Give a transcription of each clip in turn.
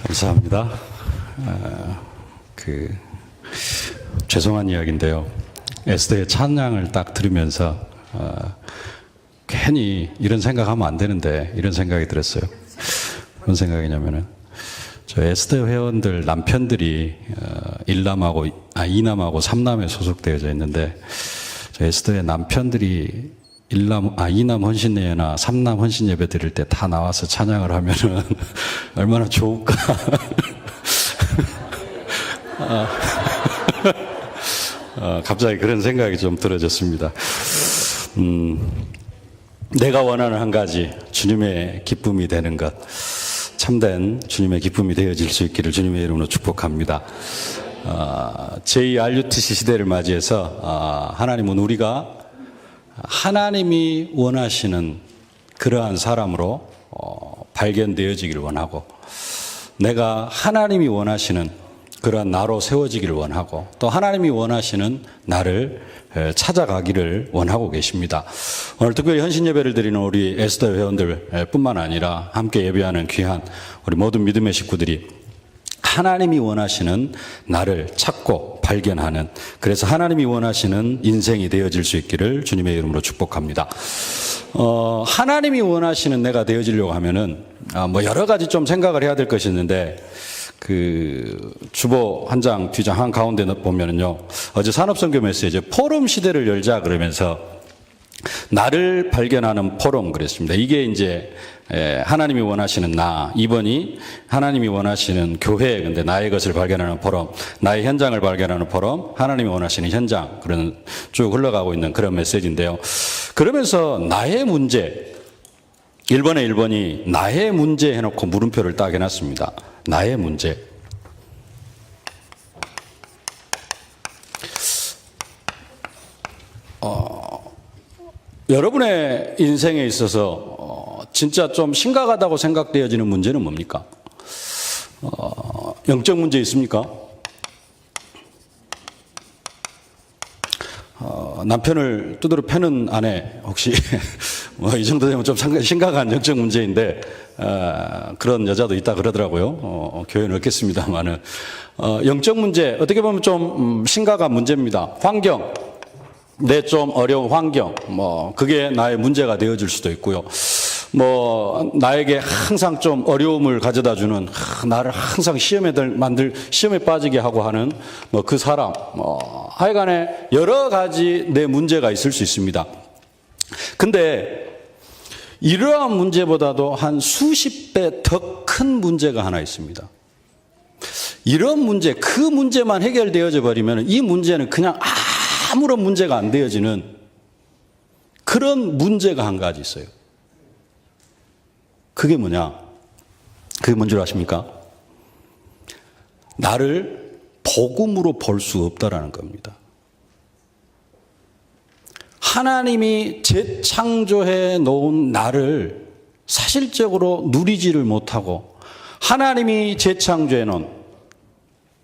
감사합니다. 죄송한 이야기인데요. 에스더의 찬양을 딱 들으면서 괜히 이런 생각하면 안 되는데 이런 생각이 들었어요. 무슨 생각이냐면은 저 에스더 회원들 남편들이 이남하고 3남에 소속되어져 있는데 저 에스더의 남편들이 이남 헌신예배나 3남 헌신예배 드릴 때 다 나와서 찬양을 하면은 얼마나 좋을까. 갑자기 그런 생각이 좀 들어졌습니다. 내가 원하는 한 가지, 주님의 기쁨이 되는 것, 참된 주님의 기쁨이 되어질 수 있기를 주님의 이름으로 축복합니다. 제2RUTC 시대를 맞이해서 하나님은 우리가 하나님이 원하시는 그러한 사람으로 발견되어지기를 원하고, 내가 하나님이 원하시는 그러한 나로 세워지기를 원하고, 또 하나님이 원하시는 나를 찾아가기를 원하고 계십니다. 오늘 특별히 헌신 예배를 드리는 우리 에스더 회원들 뿐만 아니라 함께 예배하는 귀한 우리 모든 믿음의 식구들이 하나님이 원하시는 나를 찾고 발견하는, 그래서 하나님이 원하시는 인생이 되어질 수 있기를 주님의 이름으로 축복합니다. 하나님이 원하시는 내가 되어지려고 하면은 여러 가지 좀 생각을 해야 될 것이 있는데, 주보 한 장 뒤장 한 가운데 보면은요, 어제 산업선교 메시지 포럼 시대를 열자 그러면서 나를 발견하는 포럼 그랬습니다. 이게 이제 하나님이 원하시는 나, 2번이 하나님이 원하시는 교회, 근데 나의 것을 발견하는 포럼, 나의 현장을 발견하는 포럼, 하나님이 원하시는 현장, 그런 쭉 흘러가고 있는 그런 메시지인데요. 그러면서 나의 문제, 1번이 나의 문제 해놓고 물음표를 딱 해놨습니다. 나의 문제. 여러분의 인생에 있어서 진짜 좀 심각하다고 생각되어지는 문제는 뭡니까? 영적 문제 있습니까? 남편을 두드러 패는 아내, 혹시 이 정도 되면 좀 심각한 영적 문제인데 그런 여자도 있다 그러더라고요. 교회는 없겠습니다만은 영적 문제, 어떻게 보면 좀 심각한 문제입니다. 환경, 내 좀 어려운 환경, 그게 나의 문제가 되어질 수도 있고요. 나에게 항상 좀 어려움을 가져다 주는, 나를 항상 시험에 빠지게 하고 하는 그 사람, 하여간에 여러 가지 내 문제가 있을 수 있습니다. 근데 이러한 문제보다도 한 수십 배 더 큰 문제가 하나 있습니다. 이런 문제, 그 문제만 해결되어져 버리면 이 문제는 그냥 아무런 문제가 안 되어지는 그런 문제가 한 가지 있어요. 그게 뭐냐? 그게 뭔 줄 아십니까? 나를 복음으로 볼 수 없다라는 겁니다. 하나님이 재창조해 놓은 나를 사실적으로 누리지를 못하고, 하나님이 재창조해 놓은,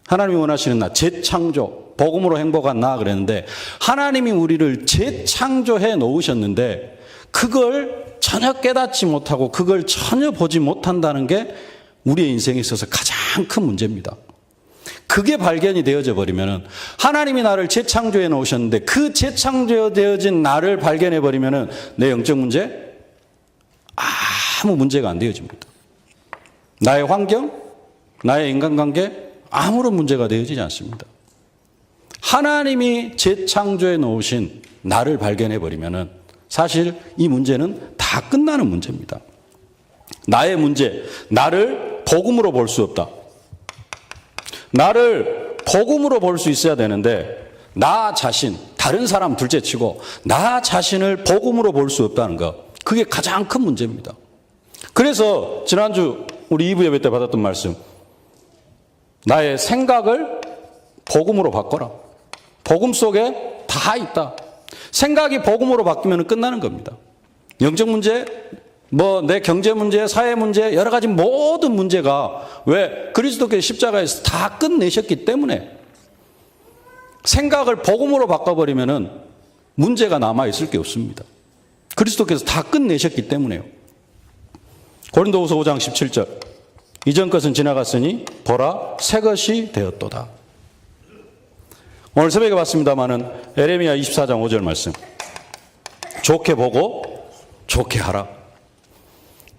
하나님이 원하시는 나, 재창조, 복음으로 행복한 나 그랬는데, 하나님이 우리를 재창조해 놓으셨는데 그걸 전혀 깨닫지 못하고 그걸 전혀 보지 못한다는 게 우리의 인생에 있어서 가장 큰 문제입니다. 그게 발견이 되어져 버리면은, 하나님이 나를 재창조해 놓으셨는데 그 재창조되어진 나를 발견해 버리면은 내 영적 문제 아무 문제가 안 되어집니다. 나의 환경, 나의 인간관계 아무런 문제가 되어지지 않습니다. 하나님이 재창조해 놓으신 나를 발견해 버리면은 사실 이 문제는 다 끝나는 문제입니다. 나의 문제, 나를 복음으로 볼 수 없다. 나를 복음으로 볼 수 있어야 되는데 나 자신, 다른 사람 둘째치고 나 자신을 복음으로 볼 수 없다는 것, 그게 가장 큰 문제입니다. 그래서 지난주 우리 2부 예배 때 받았던 말씀, 나의 생각을 복음으로 바꿔라. 복음 속에 다 있다. 생각이 복음으로 바뀌면 끝나는 겁니다. 영적 문제, 내 경제 문제, 사회 문제, 여러 가지 모든 문제가 왜 그리스도께서 십자가에서 다 끝내셨기 때문에, 생각을 복음으로 바꿔버리면은 문제가 남아있을 게 없습니다. 그리스도께서 다 끝내셨기 때문에요. 고린도후서 5장 17절. 이전 것은 지나갔으니 보라 새 것이 되었도다. 오늘 새벽에 봤습니다마는 에레미야 24장 5절 말씀. 좋게 보고 좋게 하라.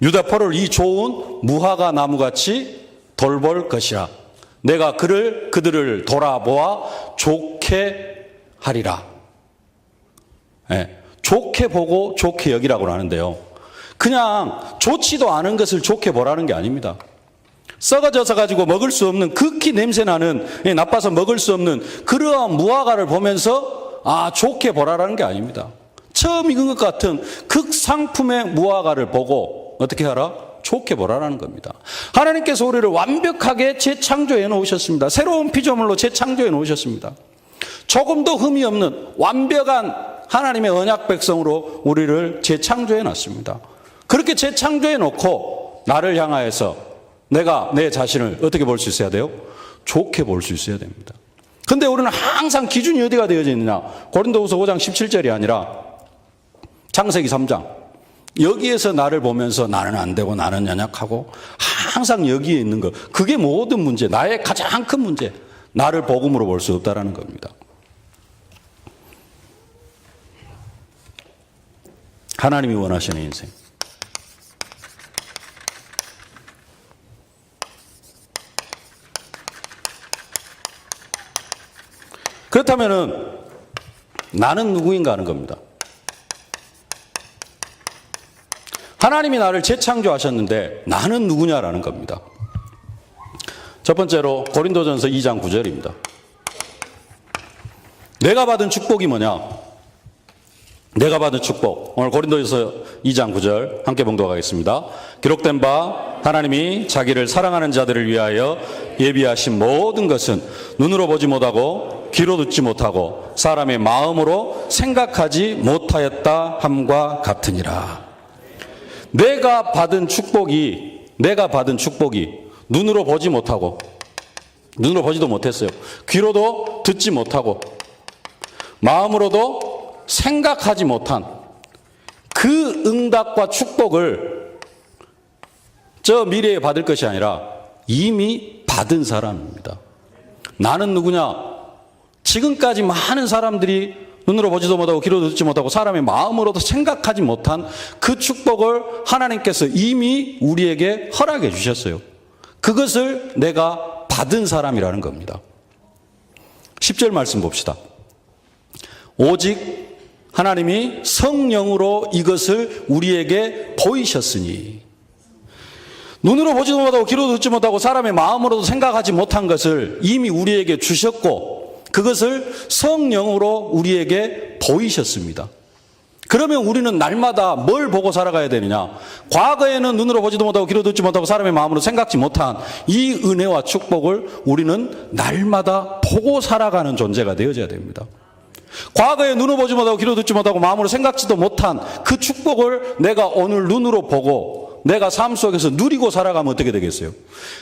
유다 포를 이 좋은 무화과 나무같이 돌볼 것이라. 내가 그들을 돌아보아 좋게 하리라. 네, 좋게 보고 좋게 여기라고 하는데요. 그냥 좋지도 않은 것을 좋게 보라는 게 아닙니다. 썩어져서 가지고 먹을 수 없는, 극히 냄새나는, 나빠서 먹을 수 없는 그러한 무화과를 보면서 좋게 보라라는 게 아닙니다. 처음 익은 것 같은 극상품의 무화과를 보고 어떻게 하라? 좋게 보라라는 겁니다. 하나님께서 우리를 완벽하게 재창조해 놓으셨습니다. 새로운 피조물로 재창조해 놓으셨습니다. 조금도 흠이 없는 완벽한 하나님의 언약 백성으로 우리를 재창조해 놨습니다. 그렇게 재창조해 놓고 나를 향하여서 내가 내 자신을 어떻게 볼 수 있어야 돼요? 좋게 볼 수 있어야 됩니다. 근데 우리는 항상 기준이 어디가 되어져 있느냐? 고린도후서 5장 17절이 아니라 창세기 3장. 여기에서 나를 보면서 나는 안 되고 나는 연약하고 항상 여기에 있는 것. 그게 모든 문제, 나의 가장 큰 문제. 나를 복음으로 볼 수 없다라는 겁니다. 하나님이 원하시는 인생. 그렇다면은 나는 누구인가 하는 겁니다. 하나님이 나를 재창조하셨는데 나는 누구냐라는 겁니다. 첫 번째로 고린도전서 2장 9절입니다. 내가 받은 축복이 뭐냐? 내가 받은 축복. 오늘 고린도전서 2장 9절 함께 봉독하겠습니다. 기록된 바 하나님이 자기를 사랑하는 자들을 위하여 예비하신 모든 것은 눈으로 보지 못하고 귀로 듣지 못하고 사람의 마음으로 생각하지 못하였다 함과 같으니라. 내가 받은 축복이 눈으로 보지 못하고, 눈으로 보지도 못했어요. 귀로도 듣지 못하고 마음으로도 생각하지 못한 그 응답과 축복을 저 미래에 받을 것이 아니라 이미 받은 사람입니다. 나는 누구냐? 지금까지 많은 사람들이 눈으로 보지도 못하고 귀로 듣지 못하고 사람의 마음으로도 생각하지 못한 그 축복을 하나님께서 이미 우리에게 허락해 주셨어요. 그것을 내가 받은 사람이라는 겁니다. 10절 말씀 봅시다. 오직 하나님이 성령으로 이것을 우리에게 보이셨으니. 눈으로 보지도 못하고 귀로 듣지 못하고 사람의 마음으로도 생각하지 못한 것을 이미 우리에게 주셨고 그것을 성령으로 우리에게 보이셨습니다. 그러면 우리는 날마다 뭘 보고 살아가야 되느냐? 과거에는 눈으로 보지도 못하고 귀로 듣지 못하고 사람의 마음으로 생각지 못한 이 은혜와 축복을 우리는 날마다 보고 살아가는 존재가 되어져야 됩니다. 과거에 눈으로 보지 못하고 귀로 듣지 못하고 마음으로 생각지도 못한 그 축복을 내가 오늘 눈으로 보고 내가 삶 속에서 누리고 살아가면 어떻게 되겠어요?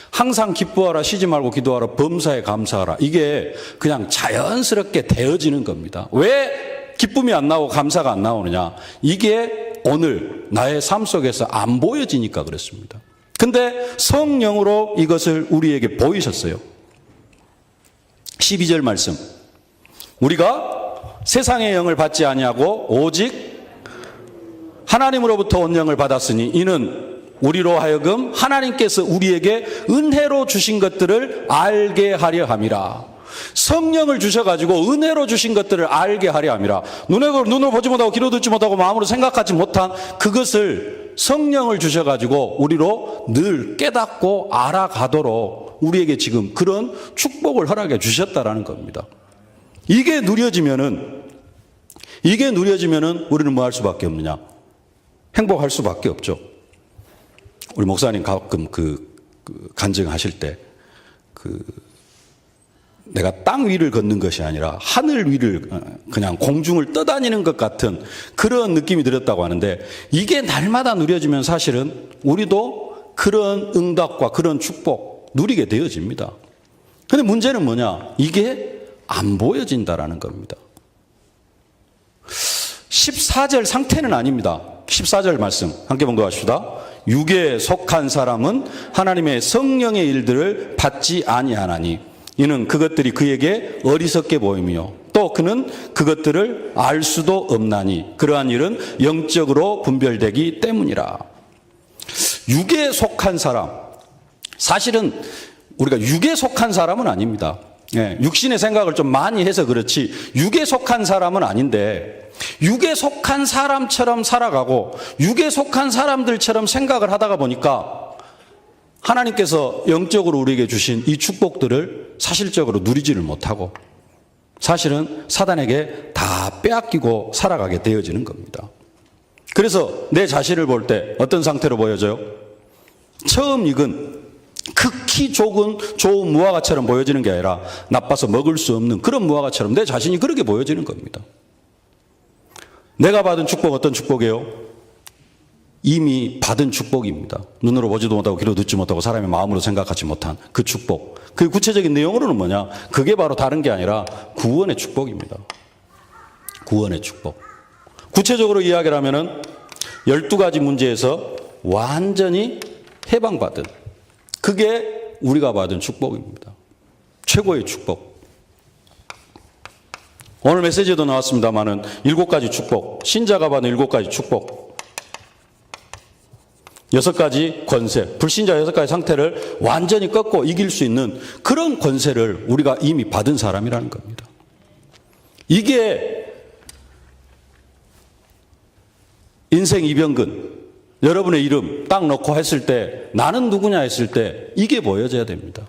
항상 기뻐하라, 쉬지 말고 기도하라, 범사에 감사하라. 이게 그냥 자연스럽게 되어지는 겁니다. 왜 기쁨이 안 나오고 감사가 안 나오느냐? 이게 오늘 나의 삶 속에서 안 보여지니까 그렇습니다. 근데 성령으로 이것을 우리에게 보이셨어요. 12절 말씀. 우리가 세상의 영을 받지 아니하고 오직 하나님으로부터 온 영을 받았으니 이는 우리로 하여금 하나님께서 우리에게 은혜로 주신 것들을 알게 하려 함이라. 성령을 주셔가지고 은혜로 주신 것들을 알게 하려 함이라. 눈으로 보지 못하고 귀로 듣지 못하고 마음으로 생각하지 못한 그것을 성령을 주셔가지고 우리로 늘 깨닫고 알아가도록 우리에게 지금 그런 축복을 허락해 주셨다라는 겁니다. 이게 누려지면은 우리는 뭐 할 수밖에 없느냐? 행복할 수밖에 없죠. 우리 목사님 가끔 간증하실 때 내가 땅 위를 걷는 것이 아니라 하늘 위를 그냥 공중을 떠다니는 것 같은 그런 느낌이 들었다고 하는데 이게 날마다 누려지면 사실은 우리도 그런 응답과 그런 축복 누리게 되어집니다. 그런데 문제는 뭐냐? 이게 안 보여진다라는 겁니다. 14절 상태는 아닙니다. 14절 말씀 함께 봉독하십시다. 육에 속한 사람은 하나님의 성령의 일들을 받지 아니하나니 이는 그것들이 그에게 어리석게 보이며 또 그는 그것들을 알 수도 없나니 그러한 일은 영적으로 분별되기 때문이라. 육에 속한 사람, 사실은 우리가 육에 속한 사람은 아닙니다. 육신의 생각을 좀 많이 해서 그렇지 육에 속한 사람은 아닌데 육에 속한 사람처럼 살아가고 육에 속한 사람들처럼 생각을 하다가 보니까 하나님께서 영적으로 우리에게 주신 이 축복들을 사실적으로 누리지를 못하고 사실은 사단에게 다 빼앗기고 살아가게 되어지는 겁니다. 그래서 내 자신을 볼 때 어떤 상태로 보여져요? 처음 익은 극히 좋은 무화과처럼 보여지는 게 아니라 나빠서 먹을 수 없는 그런 무화과처럼 내 자신이 그렇게 보여지는 겁니다. 내가 받은 축복 어떤 축복이에요? 이미 받은 축복입니다. 눈으로 보지도 못하고 귀로 듣지 못하고 사람의 마음으로 생각하지 못한 그 축복. 그 구체적인 내용으로는 뭐냐? 그게 바로 다른 게 아니라 구원의 축복입니다. 구원의 축복. 구체적으로 이야기를 하면은 12가지 문제에서 완전히 해방받은 그게 우리가 받은 축복입니다. 최고의 축복. 오늘 메시지에도 나왔습니다만은 7가지 축복, 신자가 받는 7가지 축복, 6가지 권세, 불신자 6가지 상태를 완전히 꺾고 이길 수 있는 그런 권세를 우리가 이미 받은 사람이라는 겁니다. 이게 인생 이병근, 여러분의 이름 딱 넣고 했을 때 나는 누구냐 했을 때 이게 보여져야 됩니다.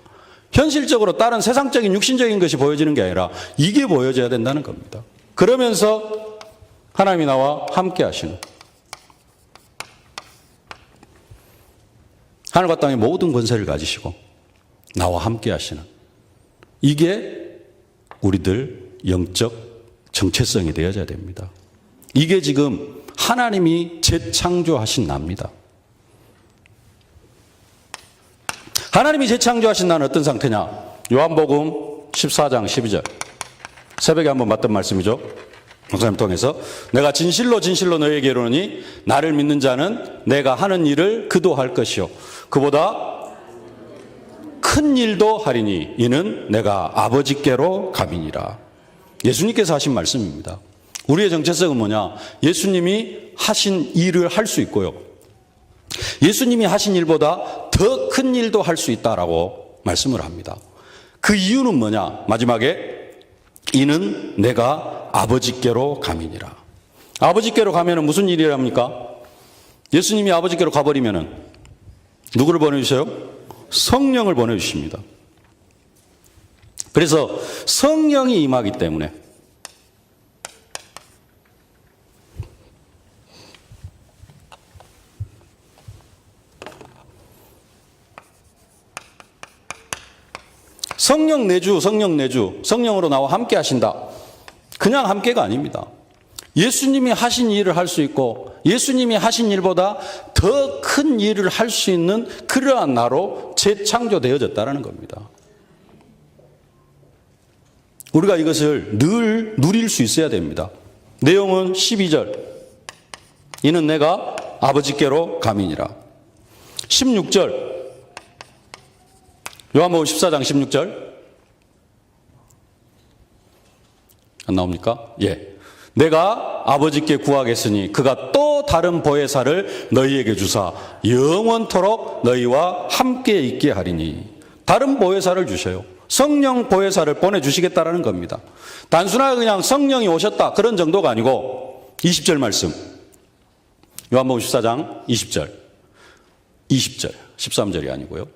현실적으로 다른 세상적인 육신적인 것이 보여지는 게 아니라 이게 보여져야 된다는 겁니다. 그러면서 하나님이 나와 함께 하시는 하늘과 땅의 모든 권세를 가지시고 나와 함께 하시는 이게 우리들 영적 정체성이 되어져야 됩니다. 이게 지금 하나님이 재창조하신 나입니다. 하나님이 재창조하신 나는 어떤 상태냐? 요한복음 14장 12절. 새벽에 한번 봤던 말씀이죠. 목사님 통해서 내가 진실로 너희에게 이르노니 나를 믿는 자는 내가 하는 일을 그도 할 것이요 그보다 큰 일도 하리니 이는 내가 아버지께로 감이니라. 예수님께서 하신 말씀입니다. 우리의 정체성은 뭐냐? 예수님이 하신 일을 할 수 있고요. 예수님이 하신 일보다 더 큰 일도 할 수 있다라고 말씀을 합니다. 그 이유는 뭐냐? 마지막에 이는 내가 아버지께로 감이니라. 아버지께로 가면은 무슨 일이랍니까? 예수님이 아버지께로 가버리면은 누구를 보내주세요? 성령을 보내주십니다. 그래서 성령이 임하기 때문에 성령 내주, 성령으로 나와 함께 하신다. 그냥 함께가 아닙니다. 예수님이 하신 일을 할 수 있고 예수님이 하신 일보다 더 큰 일을 할 수 있는 그러한 나로 재창조되어졌다는 겁니다. 우리가 이것을 늘 누릴 수 있어야 됩니다. 내용은 12절. 이는 내가 아버지께로 감이니라. 16절. 요한복음 14장 16절. 안 나옵니까? 예. 내가 아버지께 구하겠으니 그가 또 다른 보혜사를 너희에게 주사 영원토록 너희와 함께 있게 하리니. 다른 보혜사를 주셔요. 성령 보혜사를 보내주시겠다라는 겁니다. 단순하게 그냥 성령이 오셨다 그런 정도가 아니고 20절 말씀. 요한복음 14장 20절. 13절이 아니고요.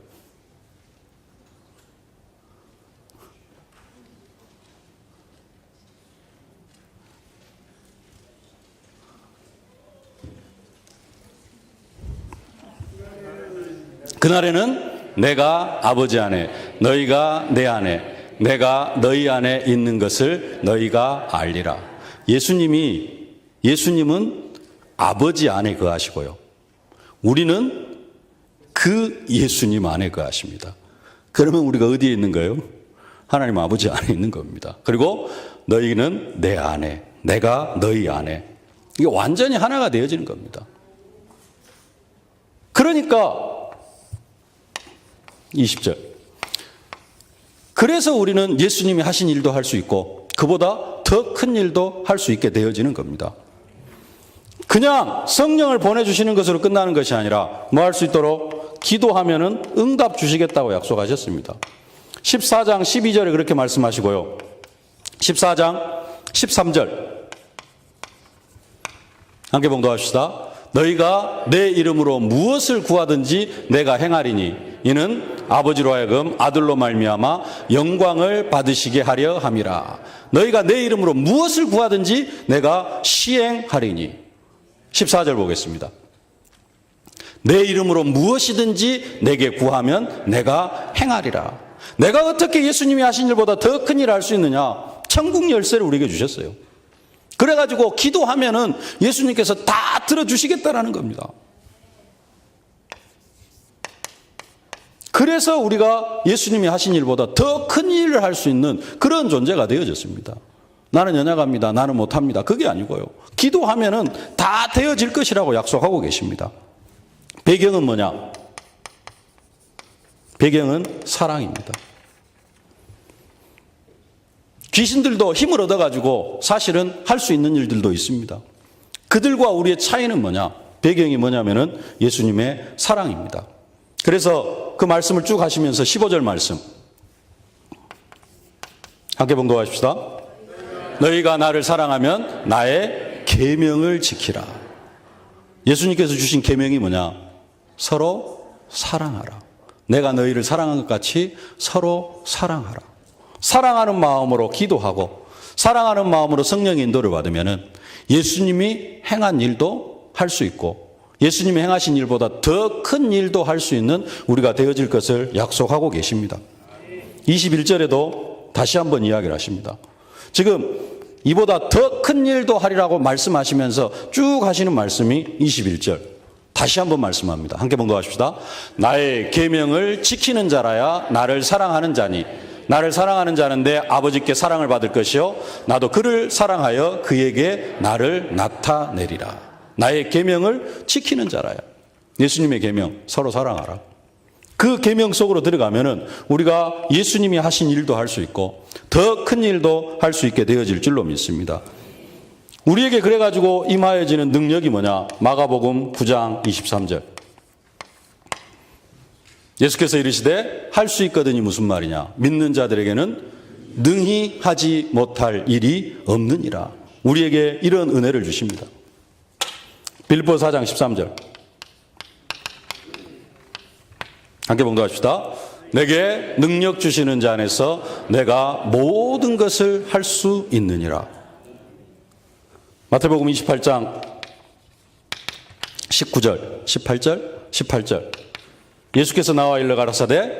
그날에는 내가 아버지 안에 너희가 내 안에 내가 너희 안에 있는 것을 너희가 알리라. 예수님은 아버지 안에 거하시고요. 우리는 그 예수님 안에 거하십니다. 그러면 우리가 어디에 있는 거예요? 하나님 아버지 안에 있는 겁니다. 그리고 너희는 내 안에 내가 너희 안에 이게 완전히 하나가 되어지는 겁니다. 그러니까 20절. 그래서 우리는 예수님이 하신 일도 할 수 있고 그보다 더 큰 일도 할 수 있게 되어지는 겁니다. 그냥 성령을 보내주시는 것으로 끝나는 것이 아니라 뭐 할 수 있도록 기도하면은 응답 주시겠다고 약속하셨습니다. 14장 12절에 그렇게 말씀하시고요. 14장 13절 함께 봉독합시다. 너희가 내 이름으로 무엇을 구하든지 내가 행하리니 이는 아버지로 하여금 아들로 말미암아 영광을 받으시게 하려 함이라. 너희가 내 이름으로 무엇을 구하든지 내가 시행하리니. 14절 보겠습니다. 내 이름으로 무엇이든지 내게 구하면 내가 행하리라. 내가 어떻게 예수님이 하신 일보다 더 큰 일을 할 수 있느냐? 천국 열쇠를 우리에게 주셨어요. 그래가지고 기도하면은 예수님께서 다 들어주시겠다라는 겁니다. 그래서 우리가 예수님이 하신 일보다 더 큰 일을 할 수 있는 그런 존재가 되어졌습니다. 나는 연약합니다. 나는 못합니다. 그게 아니고요. 기도하면은 다 되어질 것이라고 약속하고 계십니다. 배경은 뭐냐? 배경은 사랑입니다. 귀신들도 힘을 얻어가지고 사실은 할 수 있는 일들도 있습니다. 그들과 우리의 차이는 뭐냐? 배경이 뭐냐면은 예수님의 사랑입니다. 그래서 그 말씀을 쭉 하시면서 15절 말씀 함께 봉독하십시다. 너희가 나를 사랑하면 나의 계명을 지키라. 예수님께서 주신 계명이 뭐냐? 서로 사랑하라. 내가 너희를 사랑한 것 같이 서로 사랑하라. 사랑하는 마음으로 기도하고 사랑하는 마음으로 성령의 인도를 받으면은 예수님이 행한 일도 할 수 있고 예수님이 행하신 일보다 더 큰 일도 할 수 있는 우리가 되어질 것을 약속하고 계십니다. 21절에도 다시 한번 이야기를 하십니다. 지금 이보다 더 큰 일도 하리라고 말씀하시면서 쭉 하시는 말씀이 21절. 다시 한번 말씀합니다. 함께 봉독하십시다. 나의 계명을 지키는 자라야 나를 사랑하는 자니 나를 사랑하는 자는데 아버지께 사랑을 받을 것이요 나도 그를 사랑하여 그에게 나를 나타내리라. 나의 계명을 지키는 자라야. 예수님의 계명 서로 사랑하라. 그 계명 속으로 들어가면은 우리가 예수님이 하신 일도 할 수 있고 더 큰 일도 할 수 있게 되어질 줄로 믿습니다. 우리에게 그래가지고 임하여지는 능력이 뭐냐? 마가복음 9장 23절. 예수께서 이르시되 할 수 있거든이 무슨 말이냐? 믿는 자들에게는 능히 하지 못할 일이 없느니라. 우리에게 이런 은혜를 주십니다. 빌립보 4장 13절. 함께 봉독합시다. 내게 능력 주시는 자 안에서 내가 모든 것을 할 수 있느니라. 마태복음 28장 19절, 18절, 18절. 예수께서 나와 일러 가라사대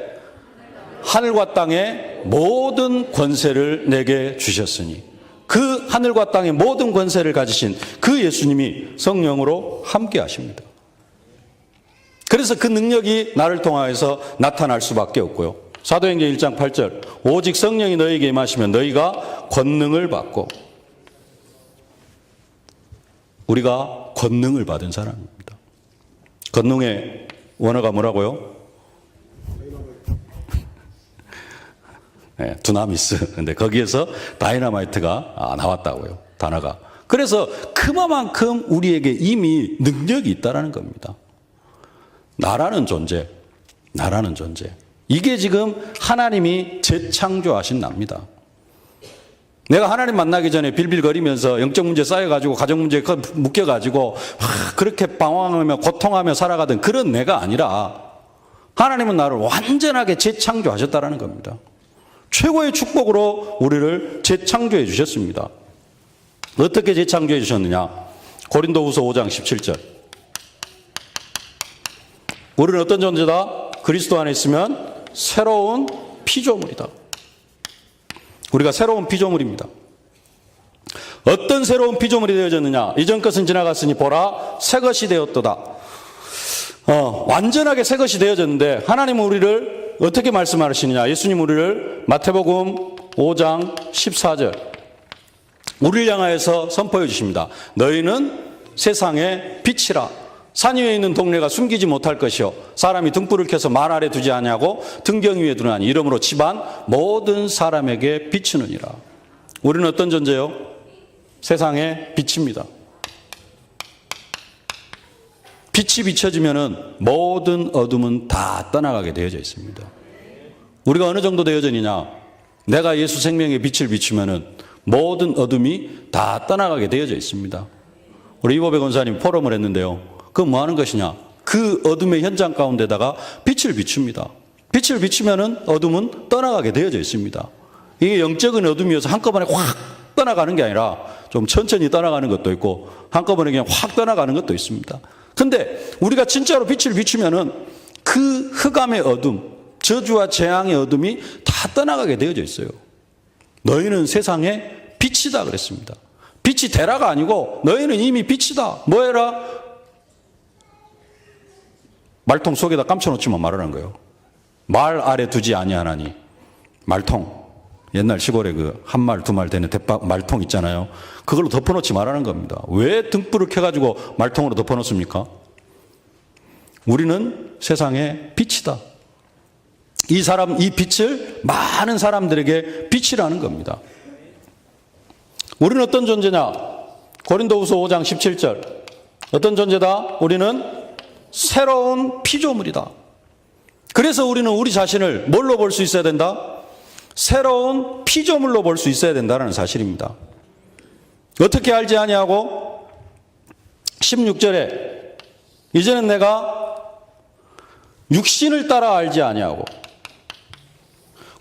하늘과 땅의 모든 권세를 내게 주셨으니 그 하늘과 땅의 모든 권세를 가지신 그 예수님이 성령으로 함께 하십니다. 그래서 그 능력이 나를 통하여서 나타날 수밖에 없고요. 사도행전 1장 8절 오직 성령이 너희에게 임하시면 너희가 권능을 받고 우리가 권능을 받은 사람입니다. 권능의 원어가 뭐라고요? 네, 두나미스. 근데 거기에서 다이너마이트가 나왔다고요. 단어가. 그래서 그만큼 우리에게 이미 능력이 있다라는 겁니다. 나라는 존재. 이게 지금 하나님이 재창조하신 납니다. 내가 하나님 만나기 전에 빌빌거리면서 영적 문제 쌓여가지고 가정 문제에 묶여가지고 그렇게 방황하며 고통하며 살아가던 그런 내가 아니라 하나님은 나를 완전하게 재창조하셨다라는 겁니다. 최고의 축복으로 우리를 재창조해 주셨습니다. 어떻게 재창조해 주셨느냐? 고린도후서 5장 17절. 우리는 어떤 존재다? 그리스도 안에 있으면 새로운 피조물이다. 우리가 새로운 피조물입니다. 어떤 새로운 피조물이 되어졌느냐? 이전 것은 지나갔으니 보라 새 것이 되었도다. 완전하게 새 것이 되어졌는데 하나님은 우리를 어떻게 말씀하시느냐? 예수님 우리를 마태복음 5장 14절 우리를 향하여서 선포해 주십니다. 너희는 세상의 빛이라. 산 위에 있는 동네가 숨기지 못할 것이요 사람이 등불을 켜서 말 아래 두지 아니하고 등경 위에 두나니 이러므로 집안 모든 사람에게 비추느니라. 우리는 어떤 존재요? 세상의 빛입니다. 빛이 비춰지면은 모든 어둠은 다 떠나가게 되어져 있습니다. 우리가 어느 정도 되어져 있느냐? 내가 예수 생명의 빛을 비추면은 모든 어둠이 다 떠나가게 되어져 있습니다. 우리 이보배 권사님 포럼을 했는데요. 그건 뭐 하는 것이냐? 그 어둠의 현장 가운데다가 빛을 비춥니다. 빛을 비추면은 어둠은 떠나가게 되어져 있습니다. 이게 영적인 어둠이어서 한꺼번에 확 떠나가는 게 아니라 좀 천천히 떠나가는 것도 있고 한꺼번에 그냥 확 떠나가는 것도 있습니다. 근데 우리가 진짜로 빛을 비추면은 그 흑암의 어둠, 저주와 재앙의 어둠이 다 떠나가게 되어져 있어요. 너희는 세상의 빛이다 그랬습니다. 빛이 되라가 아니고 너희는 이미 빛이다. 뭐해라? 말통 속에다 감춰놓지만 말하는 거예요. 말 아래 두지 아니하나니. 말통. 옛날 시골에 그 한 말, 두 말 되는 말통 있잖아요. 그걸로 덮어놓지 말라는 겁니다. 왜 등불을 켜가지고 말통으로 덮어놓습니까? 우리는 세상의 빛이다. 이 빛을 많은 사람들에게 비치라는 겁니다. 우리는 어떤 존재냐? 고린도후서 5장 17절. 어떤 존재다? 우리는 새로운 피조물이다. 그래서 우리는 우리 자신을 뭘로 볼 수 있어야 된다? 새로운 피조물로 볼 수 있어야 된다는 사실입니다. 어떻게 알지 아니하고 16절에 이제는 내가 육신을 따라 알지 아니하고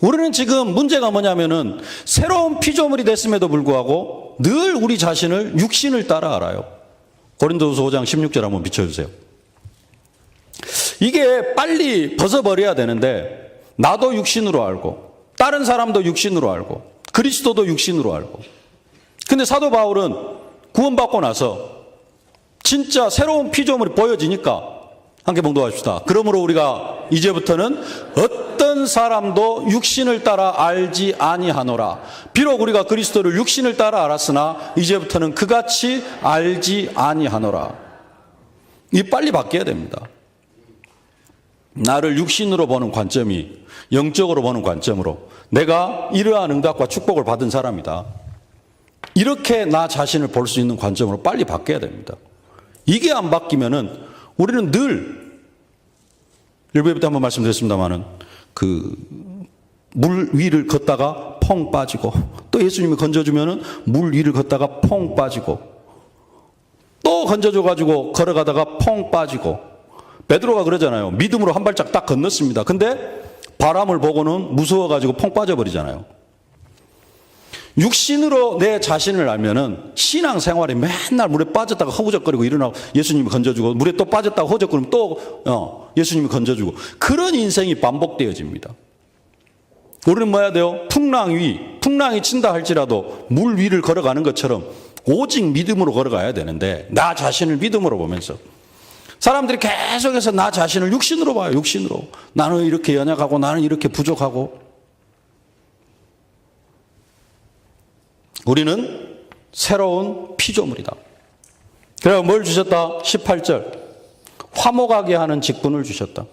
우리는 지금 문제가 뭐냐면은 새로운 피조물이 됐음에도 불구하고 늘 우리 자신을 육신을 따라 알아요. 고린도후서 5장 16절 한번 비춰주세요. 이게 빨리 벗어버려야 되는데 나도 육신으로 알고 다른 사람도 육신으로 알고 그리스도도 육신으로 알고 근데 사도 바울은 구원받고 나서 진짜 새로운 피조물이 보여지니까 함께 봉독합시다. 그러므로 우리가 이제부터는 어떤 사람도 육신을 따라 알지 아니하노라. 비록 우리가 그리스도를 육신을 따라 알았으나 이제부터는 그같이 알지 아니하노라. 이 빨리 바뀌어야 됩니다. 나를 육신으로 보는 관점이 영적으로 보는 관점으로 내가 이러한 응답과 축복을 받은 사람이다. 이렇게 나 자신을 볼 수 있는 관점으로 빨리 바뀌어야 됩니다. 이게 안 바뀌면은 우리는 늘 일부에부터 한번 말씀드렸습니다만은 물 위를 걷다가 펑 빠지고 또 예수님이 건져주면은 물 위를 걷다가 펑 빠지고 또 건져줘가지고 걸어가다가 펑 빠지고 베드로가 그러잖아요. 믿음으로 한 발짝 딱 건넜습니다. 근데 바람을 보고는 무서워가지고 펑 빠져버리잖아요. 육신으로 내 자신을 알면은 신앙생활에 맨날 물에 빠졌다가 허우적거리고 일어나고 예수님이 건져주고 물에 또 빠졌다가 허우적거리면 또 예수님이 건져주고 그런 인생이 반복되어집니다. 우리는 뭐 해야 돼요? 풍랑이 친다 할지라도 물 위를 걸어가는 것처럼 오직 믿음으로 걸어가야 되는데 나 자신을 믿음으로 보면서 사람들이 계속해서 나 자신을 육신으로 봐요. 육신으로. 나는 이렇게 연약하고 나는 이렇게 부족하고 우리는 새로운 피조물이다. 그래서 뭘 주셨다? 18절. 화목하게 하는 직분을 주셨다.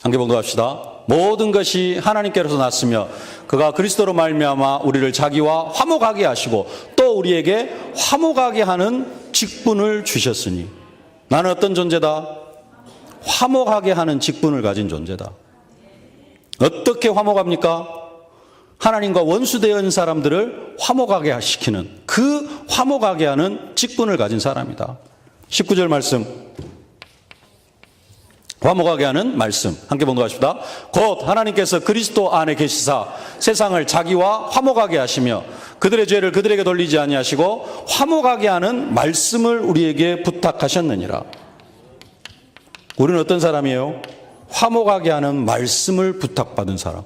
함께 봉독합시다. 모든 것이 하나님께로서 났으며 그가 그리스도로 말미암아 우리를 자기와 화목하게 하시고 또 우리에게 화목하게 하는 직분을 주셨으니 나는 어떤 존재다? 화목하게 하는 직분을 가진 존재다. 어떻게 화목합니까? 하나님과 원수되어 있는 사람들을 화목하게 시키는 그 화목하게 하는 직분을 가진 사람이다. 19절 말씀. 화목하게 하는 말씀. 함께 봉독하십시다. 곧 하나님께서 그리스도 안에 계시사 세상을 자기와 화목하게 하시며 그들의 죄를 그들에게 돌리지 아니하시고 화목하게 하는 말씀을 우리에게 부탁하셨느니라. 우리는 어떤 사람이에요? 화목하게 하는 말씀을 부탁받은 사람.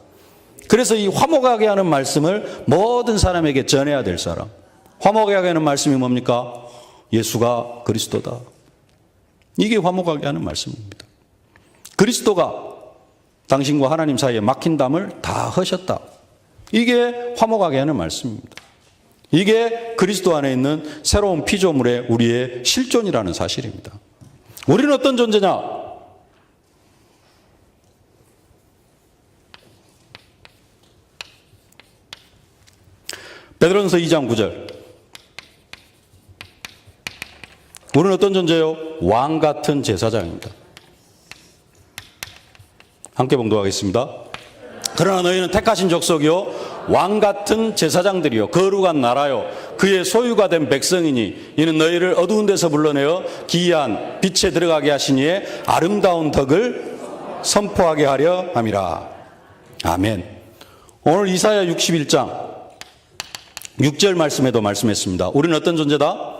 그래서 이 화목하게 하는 말씀을 모든 사람에게 전해야 될 사람. 화목하게 하는 말씀이 뭡니까? 예수가 그리스도다. 이게 화목하게 하는 말씀입니다. 그리스도가 당신과 하나님 사이에 막힌 담을 다 하셨다. 이게 화목하게 하는 말씀입니다. 이게 그리스도 안에 있는 새로운 피조물의 우리의 실존이라는 사실입니다. 우리는 어떤 존재냐? 베드로전서 2장 9절. 우리는 어떤 존재요? 왕 같은 제사장입니다. 함께 봉독하겠습니다. 그러나 너희는 택하신 족속이요 왕 같은 제사장들이요 거룩한 나라요 그의 소유가 된 백성이니 이는 너희를 어두운 데서 불러내어 기이한 빛에 들어가게 하신 이의 아름다운 덕을 선포하게 하려 함이라. 아멘. 오늘 이사야 61장 6절 말씀에도 말씀했습니다. 우리는 어떤 존재다?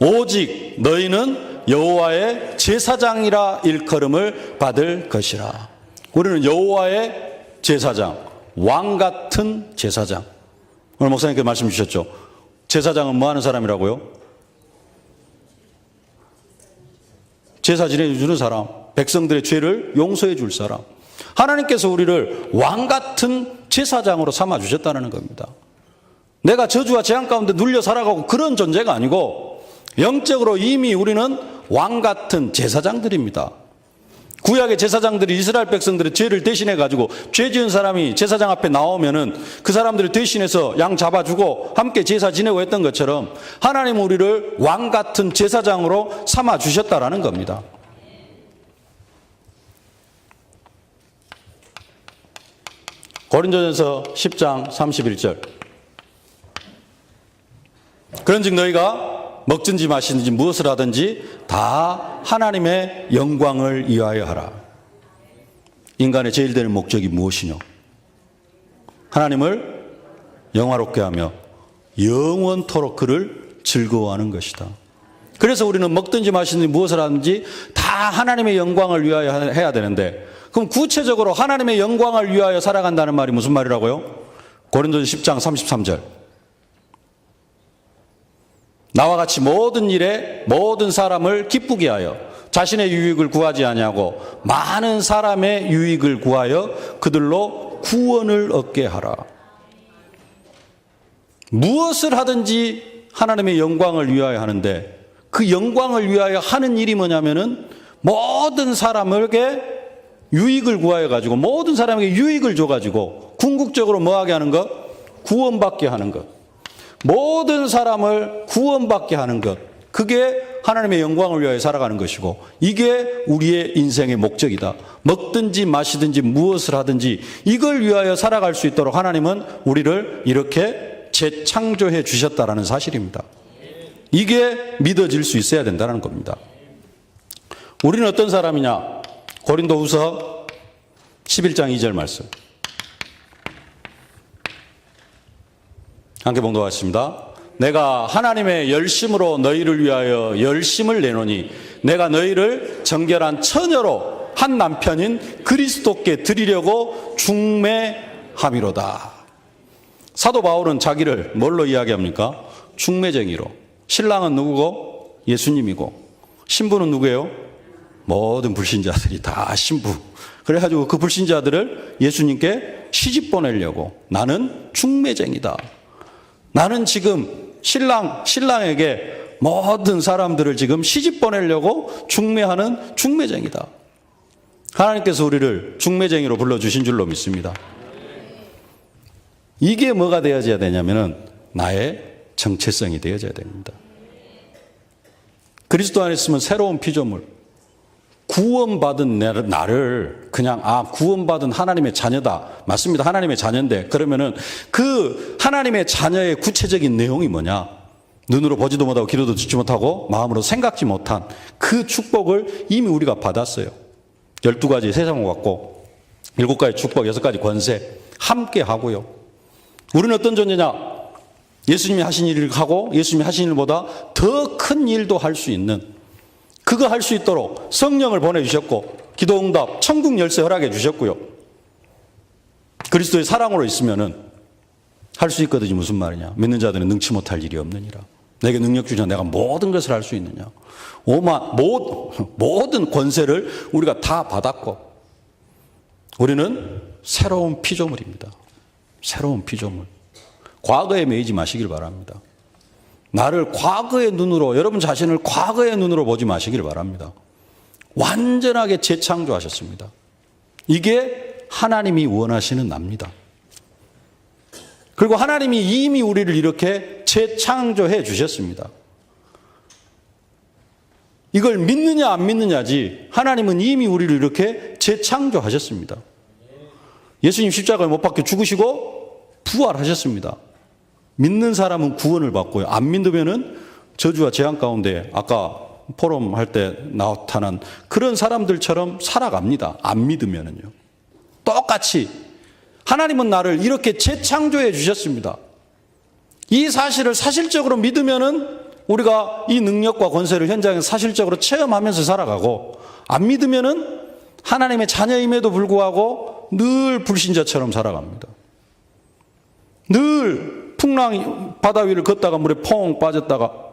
오직 너희는 여호와의 제사장이라 일컬음을 받을 것이라. 우리는 여호와의 제사장, 왕 같은 제사장. 오늘 목사님께서 말씀 주셨죠. 제사장은 뭐 하는 사람이라고요? 제사 지내주는 사람, 백성들의 죄를 용서해 줄 사람. 하나님께서 우리를 왕 같은 제사장으로 삼아 주셨다는 겁니다. 내가 저주와 재앙 가운데 눌려 살아가고 그런 존재가 아니고 영적으로 이미 우리는 왕 같은 제사장들입니다. 구약의 제사장들이 이스라엘 백성들의 죄를 대신해 가지고 죄 지은 사람이 제사장 앞에 나오면은 그 사람들을 대신해서 양 잡아주고 함께 제사 지내고 했던 것처럼 하나님 우리를 왕 같은 제사장으로 삼아 주셨다라는 겁니다. 고린도전서 10장 31절. 그런즉 너희가 먹든지 마시든지 무엇을 하든지 다 하나님의 영광을 위하여 하라. 인간의 제일 되는 목적이 무엇이뇨? 하나님을 영화롭게 하며 영원토록 그를 즐거워하는 것이다. 그래서 우리는 먹든지 마시든지 무엇을 하든지 다 하나님의 영광을 위하여 해야 되는데, 그럼 구체적으로 하나님의 영광을 위하여 살아간다는 말이 무슨 말이라고요? 고린도전서 10장 33절. 나와 같이 모든 일에 모든 사람을 기쁘게 하여 자신의 유익을 구하지 아니하고 많은 사람의 유익을 구하여 그들로 구원을 얻게 하라. 무엇을 하든지 하나님의 영광을 위하여 하는데, 그 영광을 위하여 하는 일이 뭐냐면은 모든 사람에게 유익을 구하여 가지고 모든 사람에게 유익을 줘 가지고 궁극적으로 뭐하게 하는 것? 구원받게 하는 것. 모든 사람을 구원받게 하는 것, 그게 하나님의 영광을 위하여 살아가는 것이고, 이게 우리의 인생의 목적이다. 먹든지 마시든지 무엇을 하든지 이걸 위하여 살아갈 수 있도록 하나님은 우리를 이렇게 재창조해 주셨다라는 사실입니다. 이게 믿어질 수 있어야 된다는 겁니다. 우리는 어떤 사람이냐? 고린도후서 11장 2절 말씀. 함께 봉독하겠습니다. 내가 하나님의 열심으로 너희를 위하여 열심을 내노니 내가 너희를 정결한 처녀로 한 남편인 그리스도께 드리려고 중매함이로다. 사도 바울은 자기를 뭘로 이야기합니까? 중매쟁이로. 신랑은 누구고? 예수님이고. 신부는 누구예요? 모든 불신자들이 다 신부. 그래가지고 그 불신자들을 예수님께 시집 보내려고, 나는 중매쟁이다. 나는 지금 신랑에게 모든 사람들을 지금 시집 보내려고 중매하는 중매쟁이다. 하나님께서 우리를 중매쟁이로 불러주신 줄로 믿습니다. 이게 뭐가 되어져야 되냐면은 나의 정체성이 되어져야 됩니다. 그리스도 안에 있으면 새로운 피조물, 구원받은 나를 그냥 구원받은 하나님의 자녀다. 맞습니다. 하나님의 자녀인데, 그러면은 그 하나님의 자녀의 구체적인 내용이 뭐냐? 눈으로 보지도 못하고 귀로도 듣지 못하고 마음으로 생각지 못한 그 축복을 이미 우리가 받았어요. 12가지 세상을 갖고 7가지 축복, 6가지 권세 함께 하고요. 우리는 어떤 존재냐? 예수님이 하신 일을 하고 예수님이 하신 일보다 더 큰 일도 할 수 있는, 그거 할 수 있도록 성령을 보내주셨고 기도응답 천국 열쇠 허락해 주셨고요. 그리스도의 사랑으로 있으면은 할 수 있거든요. 무슨 말이냐? 믿는 자들은 능치 못할 일이 없느니라. 내게 능력 주냐? 내가 모든 것을 할 수 있느냐? 모든 권세를 우리가 다 받았고, 우리는 새로운 피조물입니다. 새로운 피조물. 과거에 매이지 마시길 바랍니다. 나를 과거의 눈으로, 여러분 자신을 과거의 눈으로 보지 마시길 바랍니다. 완전하게 재창조하셨습니다. 이게 하나님이 원하시는 납니다. 그리고 하나님이 이미 우리를 이렇게 재창조해 주셨습니다. 이걸 믿느냐 안 믿느냐지 하나님은 이미 우리를 이렇게 재창조하셨습니다. 예수님 십자가에 못 박혀 죽으시고 부활하셨습니다. 믿는 사람은 구원을 받고요. 안 믿으면은 저주와 재앙 가운데 아까 포럼 할 때 나타난 그런 사람들처럼 살아갑니다. 안 믿으면은요. 똑같이 하나님은 나를 이렇게 재창조해 주셨습니다. 이 사실을 사실적으로 믿으면은 우리가 이 능력과 권세를 현장에서 사실적으로 체험하면서 살아가고, 안 믿으면은 하나님의 자녀임에도 불구하고 늘 불신자처럼 살아갑니다. 늘 풍랑 바다 위를 걷다가 물에 퐁 빠졌다가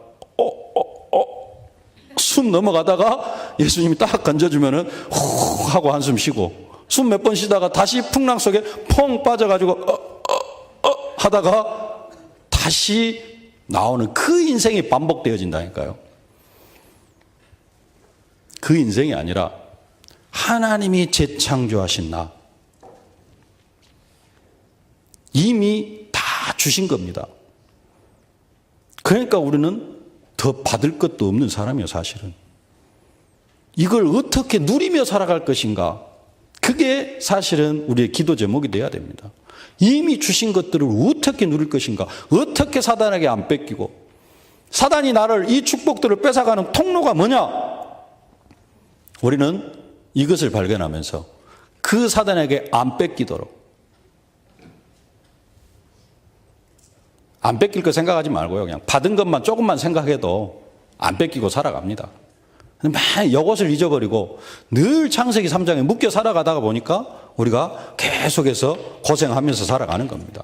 숨 넘어가다가 예수님이 딱 건져주면은 후 하고 한숨 쉬고, 숨 몇 번 쉬다가 다시 풍랑 속에 퐁 빠져가지고 하다가 다시 나오는 그 인생이 반복되어진다니까요. 그 인생이 아니라 하나님이 재창조하신 나, 이미 다 주신 겁니다. 그러니까 우리는 더 받을 것도 없는 사람이에요, 사실은. 이걸 어떻게 누리며 살아갈 것인가, 그게 사실은 우리의 기도 제목이 돼야 됩니다. 이미 주신 것들을 어떻게 누릴 것인가, 어떻게 사단에게 안 뺏기고, 사단이 나를 이 축복들을 뺏어가는 통로가 뭐냐, 우리는 이것을 발견하면서 그 사단에게 안 뺏기도록, 안 뺏길 거 생각하지 말고요, 그냥 받은 것만 조금만 생각해도 안 뺏기고 살아갑니다. 맨 이것을 잊어버리고 늘 창세기 3장에 묶여 살아가다가 보니까 우리가 계속해서 고생하면서 살아가는 겁니다.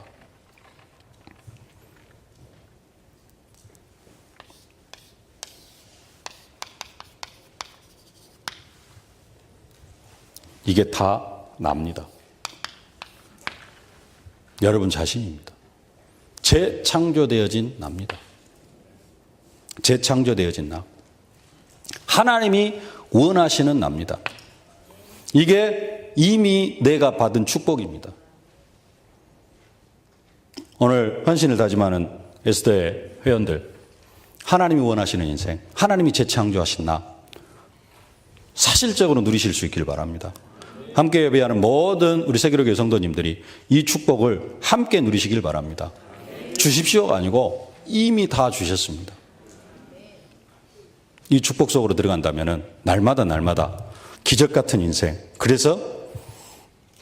이게 다 납니다. 여러분 자신입니다. 재창조되어진 납니다. 재창조되어진 나. 하나님이 원하시는 납니다. 이게 이미 내가 받은 축복입니다. 오늘 헌신을 다짐하는 에스더의 회원들, 하나님이 원하시는 인생, 하나님이 재창조하신 나, 사실적으로 누리실 수 있길 바랍니다. 함께 예배하는 모든 우리 세계로교회 성도님들이 이 축복을 함께 누리시길 바랍니다. 주십시오가 아니고 이미 다 주셨습니다. 이 축복 속으로 들어간다면 날마다 기적 같은 인생, 그래서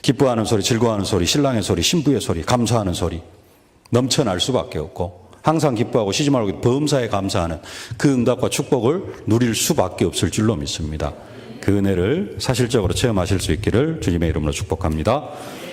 기뻐하는 소리, 즐거워하는 소리, 신랑의 소리, 신부의 소리, 감사하는 소리 넘쳐날 수밖에 없고, 항상 기뻐하고 쉬지 말고 범사에 감사하는 그 응답과 축복을 누릴 수밖에 없을 줄로 믿습니다. 그 은혜를 사실적으로 체험하실 수 있기를 주님의 이름으로 축복합니다.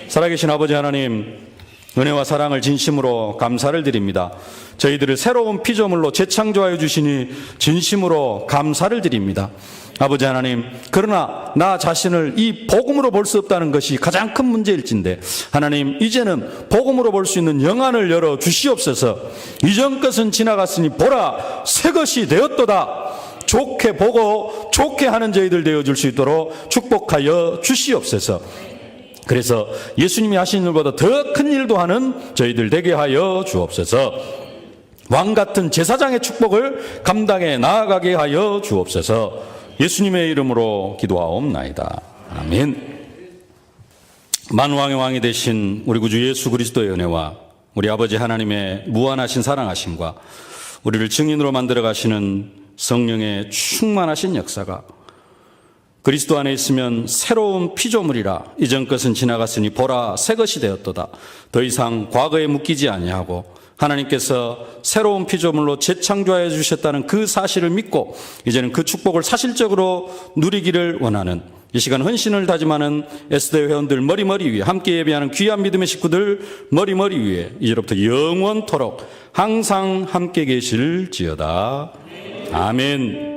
살아계신 아버지 하나님, 은혜와 사랑을 진심으로 감사를 드립니다. 저희들을 새로운 피조물로 재창조하여 주시니 진심으로 감사를 드립니다. 아버지 하나님, 그러나 나 자신을 이 복음으로 볼 수 없다는 것이 가장 큰 문제일진데, 하나님 이제는 복음으로 볼 수 있는 영안을 열어 주시옵소서. 이전 것은 지나갔으니 보라 새 것이 되었도다. 좋게 보고 좋게 하는 저희들 되어줄 수 있도록 축복하여 주시옵소서. 그래서 예수님이 하신 일보다 더 큰 일도 하는 저희들 되게 하여 주옵소서. 왕같은 제사장의 축복을 감당해 나아가게 하여 주옵소서. 예수님의 이름으로 기도하옵나이다. 아멘. 만왕의 왕이 되신 우리 구주 예수 그리스도의 은혜와 우리 아버지 하나님의 무한하신 사랑하심과 우리를 증인으로 만들어 가시는 성령의 충만하신 역사가, 그리스도 안에 있으면 새로운 피조물이라 이전 것은 지나갔으니 보라 새 것이 되었도다. 더 이상 과거에 묶이지 아니하고 하나님께서 새로운 피조물로 재창조하여 주셨다는 그 사실을 믿고 이제는 그 축복을 사실적으로 누리기를 원하는 이 시간 헌신을 다짐하는 에스더 회원들 머리머리 위에, 함께 예배하는 귀한 믿음의 식구들 머리머리 위에 이제로부터 영원토록 항상 함께 계실지어다. 아멘.